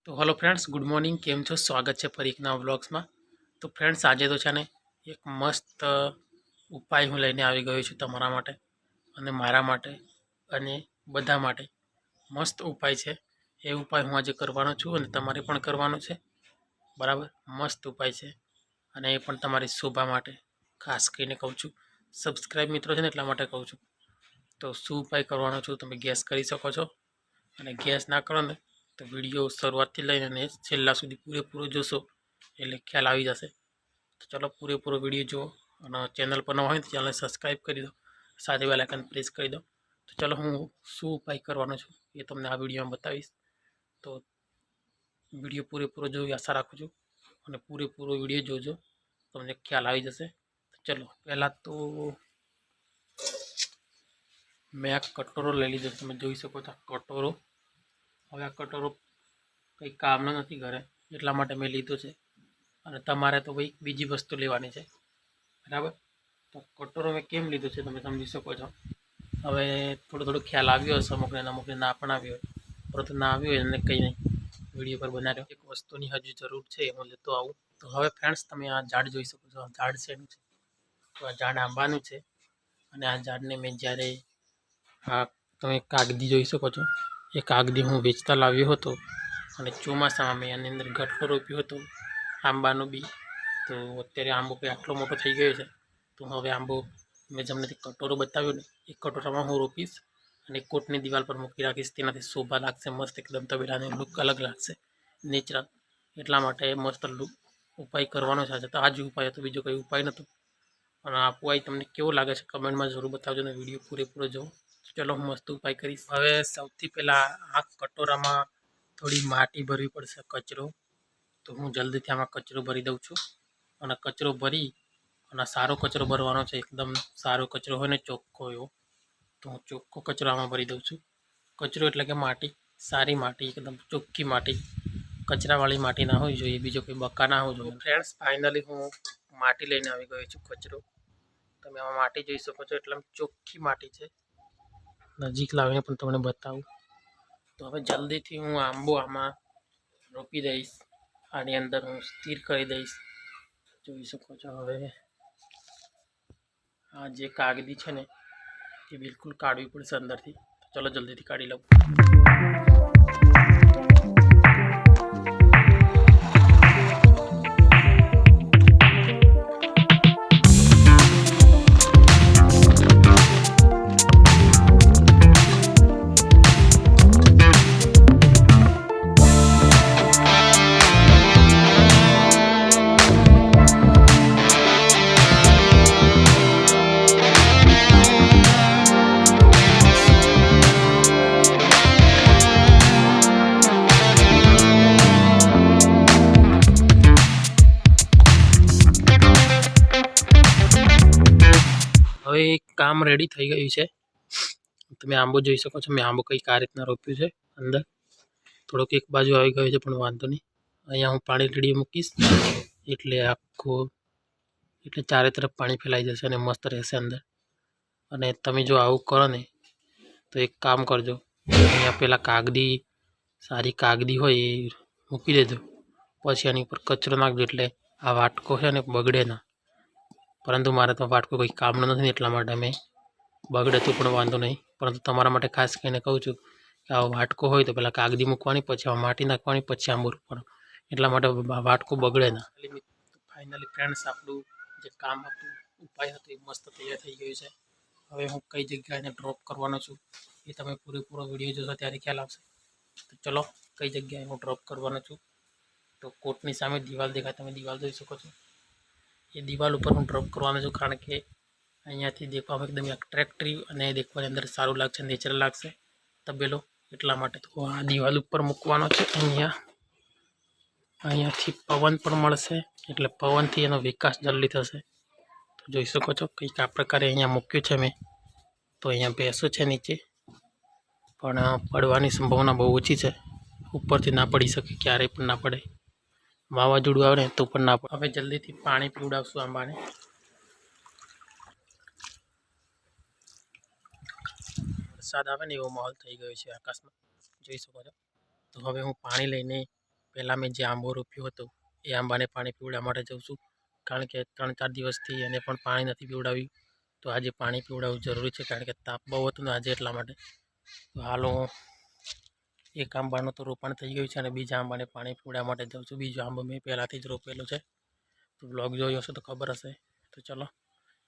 तो hello friends, good morning. केम छो? स्वागत है फरी एक नवा व्लॉग्सમાં। तो फ्रेंड्स, આજે તો છે ને એક મસ્ત ઉપાય હું લઈને આવી ગયો છું તમારા માટે અને મારા માટે અને બધા માટે મસ્ત ઉપાય છે। એ ઉપાય હું આજે કરવાનો છું અને તમારે પણ કરવાનો છે, બરાબર? મસ્ત ઉપાય છે અને એ પણ તમારી શોભા માટે ખાસ કરીને કહું છું। સબસ્ક્રાઇબ મિત્રો છે ને એટલા માટે કહું છું। તો શું ઉપાય કરવાનો છું તમે ગેસ કરી શકો છો, અને ગેસ ના કરો ને તો વિડીયો શરૂઆતથી લઈને છેલ્લા સુધી પૂરેપૂરો જોશો એટલે ખ્યાલ આવી જશે। તો ચલો પૂરેપૂરો વિડીયો જુઓ અને ચેનલ પર ન હોય તો ચેનલને સબસ્ક્રાઈબ કરી દો, સાથે બેલ આઇકન પ્રેસ કરી દો। તો ચલો હું શું ઉપાય કરવાનો છું એ તમને આ વિડીયોમાં બતાવીશ। તો વિડીયો પૂરેપૂરો જોવી આશા રાખું છું અને પૂરેપૂરો વિડીયો જોજો, તમને ખ્યાલ આવી જશે। તો ચલો, પહેલાં તો મેં આ કટોરો લઈ લીધો, તમે જોઈ શકો છો આ કટોરો। હવે આ કટોરો કંઈ કામનો નથી ઘરે, એટલા માટે મેં લીધો છે અને તમારે તો ભાઈ બીજી વસ્તુ લેવાની છે, બરાબર? તો કટોરો મેં કેમ લીધો છે તમે સમજી શકો છો। હવે થોડો ખ્યાલ આવ્યો હશે, અમુકને ના પણ આવ્યો હોય, પરંતુ ના આવ્યો હોય એને કંઈ નહીં, વિડીયો પર બનાવ્યો। એક વસ્તુની હજુ જરૂર છે, હું લેતો આવું। તો હવે ફ્રેન્ડ્સ, તમે આ ઝાડ જોઈ શકો છો, આ ઝાડ શેનું છે? તો આ ઝાડ આંબાનું છે અને આ ઝાડને મેં જ્યારે આ તમે કાગદી જોઈ શકો છો, એ કાગદી હું વેચતા લાવ્યો હતો અને ચોમાસામાં મેં આની અંદર ગઠ્ઠો રોપ્યો હતો આંબાનો બી। તો અત્યારે આંબો કંઈ આટલો મોટો થઈ ગયો છે, તો હવે આંબો મેં તમને કટોરો બતાવ્યો ને એ કટોરામાં હું રોપીશ અને કોટની દિવાલ પર મૂકી રાખીશ, તેનાથી શોભા લાગશે મસ્ત એકદમ, તબેલાને લુક અલગ લાગશે, નેચરલ। એટલા માટે મસ્ત ઉપાય કરવાનો છે આજે। તો આ જ ઉપાય હતો, બીજો કોઈ ઉપાય નહોતો। અને આ ઉપાય તમને કેવો લાગે છે કમેન્ટમાં જરૂર બતાવજો ને વિડીયો પૂરેપૂરો જુઓ। ચલો હું મસ્ત ઉપાય કરીશ। હવે સૌથી પહેલાં આ કટોરામાં થોડી માટી ભરવી પડશે, કચરો। તો હું જલ્દીથી આમાં કચરો ભરી દઉં છું અને કચરો ભરી અને સારો કચરો ભરવાનો છે, એકદમ સારો કચરો હોય ને ચોખ્ખો એવો। તો હું ચોખ્ખો કચરો આમાં ભરી દઉં છું। કચરો એટલે કે માટી, સારી માટી, એકદમ ચોખ્ખી માટી, કચરાવાળી માટી ના હોવી જોઈએ, બીજો કોઈ બકા ના હોવો જોઈએ। ફ્રેન્ડ્સ, ફાઇનલી હું માટી લઈને આવી ગયો છું, કચરો। તમે આમાં માટી જોઈ શકો છો, એટલે ચોખ્ખી માટી છે, નજીક લાવીને પણ તમને બતાવું। તો હવે જલ્દીથી હું આંબો આમાં રોપી દઈશ, આની અંદર હું સ્થિર કરી દઈશ, જોઈ શકો છો। હવે આ જે કાગદી છે ને એ બિલકુલ કાઢવી પડશે અંદરથી, તો ચલો જલ્દીથી કાઢી લઉં। હવે કામ રેડી થઈ ગયું છે, તમે આંબો જોઈ શકો છો। મેં આંબો કંઈક આ રીતના રોપ્યું છે, અંદર થોડોક એક બાજુ આવી ગયો છે પણ વાંધો નહીં। અહીંયા હું પાણી રેડી મૂકીશ એટલે એટલે ચારે તરફ પાણી ફેલાઈ જશે અને મસ્ત રહેશે અંદર। અને તમે જો આવું કરો ને તો એક કામ કરજો, અહીંયા પેલા કાગદી, સારી કાગદી હોય એ મૂકી દેજો, પછી આની ઉપર કચરો નાખજો, એટલે આ વાટકો છે ને બગડે ના। પરંતુ મારે તો વાટકો કોઈ કામનો નથી, એટલા માટે મેં બગડે તો પણ વાંધો નહીં, પરંતુ તમારા માટે ખાસ કહીને કહું છું કે આવો વાટકો હોય તો પહેલાં કાગદી મૂકવાની, પછી આમાં માટી નાખવાની, પછી આંબો રોપવાનો, એટલા માટે વાટકો બગડે ના। ફાઇનલી ફ્રેન્ડ્સ, આપણું જે કામ હતું, ઉપાય હતો, એ મસ્ત તૈયાર થઈ ગયું છે। હવે હું કઈ જગ્યાએ ડ્રોપ કરવાનો છું એ તમે પૂરેપૂરો વિડીયો જોશો ત્યારે ખ્યાલ આવશે। તો ચલો, કઈ જગ્યાએ હું ડ્રોપ કરવાનો છું, તો કોટની સામે દિવાલ દેખાય, તમે દિવાલ જોઈ શકો છો, એ દિવાલ ઉપર હું ડ્રોપ કરવાનો છું, કારણ કે અહીંયાથી દેખવામાં એકદમ એટ્રેક્ટિવ અને દેખવાની અંદર સારું લાગશે, નેચરલ લાગશે તબેલો, એટલા માટે। તો આ દિવાલ ઉપર મૂકવાનો છે, અહીંયાથી પવન પણ મળશે, એટલે પવનથી એનો વિકાસ જલ્દી થશે। તો જોઈ શકો છો કંઈક આ પ્રકારે અહીંયા મૂક્યું છે મેં। તો અહીંયા ભેંસો છે નીચે, પણ પડવાની સંભાવના બહુ ઓછી છે, ઉપરથી ના પડી શકે, ક્યારેય પણ ના પડે, વાવાઝોડું આવે ને તો પણ ના પડે। હવે જલ્દીથી પાણી પીવડાવશું આંબાને। વરસાદ આવે ને એવો માહોલ થઈ ગયો છે આકાશમાં, જોઈ શકો છો। તો હવે હું પાણી લઈને પહેલાં મેં જે આંબો રોપ્યો હતો એ આંબાને પાણી પીવડાવવા માટે જાઉં છું, કારણ કે 3-4 દિવસથી એને પણ પાણી નથી પીવડાવ્યું. તો આજે પાણી પીવડાવવું જરૂરી છે, કારણ કે તાપ બહુ હતો ને આજે એટલા માટે. તો હાલ હું એક આંબાનું તો રોપણ થઈ ગયું છે અને બીજા આંબાને પાણી પીવડાવવા માટે જાઉં છું. બીજો આંબો મેં પહેલાંથી જ રોપેલો છે, તો બ્લોગ જોયો હશે તો ખબર હશે. તો ચલો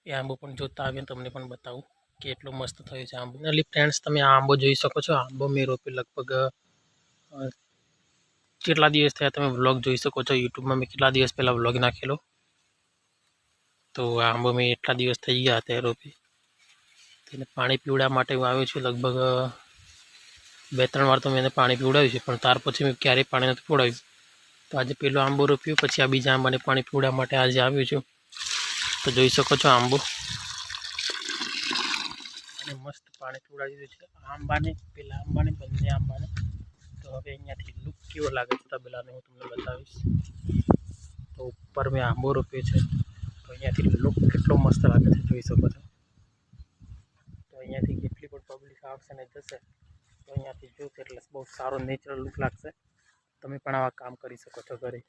એ આંબો પણ જોતા આવીને તમને પણ બતાવું કે એટલો મસ્ત થયો છે આંબો. એટલે ફ્રેન્ડ્સ, તમે આ આંબો જોઈ શકો છો. આંબો મેં રોપ્યો લગભગ કેટલા દિવસ થયા તમે વ્લોગ જોઈ શકો છો. યુટ્યુબમાં મેં કેટલા દિવસ પહેલાં વ્લોગ નાખેલો. તો આ આંબો મેં એટલા દિવસ થઈ ગયા હતા રોપી. તેને પાણી પીવડાવવા માટે હું આવ્યો છું. લગભગ 2-3 વાર તો મેં એને પાણી પીવડાવ્યું છે, પણ ત્યાર પછી મેં ક્યારેય પાણી નથી પીવડાવ્યું. તો આજે પેલો આંબો રોપ્યો, પછી આ બીજા આંબાને પાણી પીવડાવવા માટે આજે આવ્યો છું. તો જોઈ શકો છો આંબો, અને મસ્ત પાણી પીવડાવી દીધું છે આંબાને, પેલા આંબાને, બંને આંબાને. તો હવે અહીંયાથી લુક કેવો લાગે છે તબેલાને હું તમને બતાવીશ. તો ઉપર મેં આંબો રોપ્યો છે, તો અહીંયાથી લુક કેટલો મસ્ત લાગે છે જોઈ શકો છો. તો અહીંયાથી જેટલી પણ પબ્લિક આવશે ને જશે, તો અહીંયાથી જોશે એટલે બહુ સારો નેચરલ લુક લાગશે. તમે પણ આવા કામ કરી શકો છો ઘરે.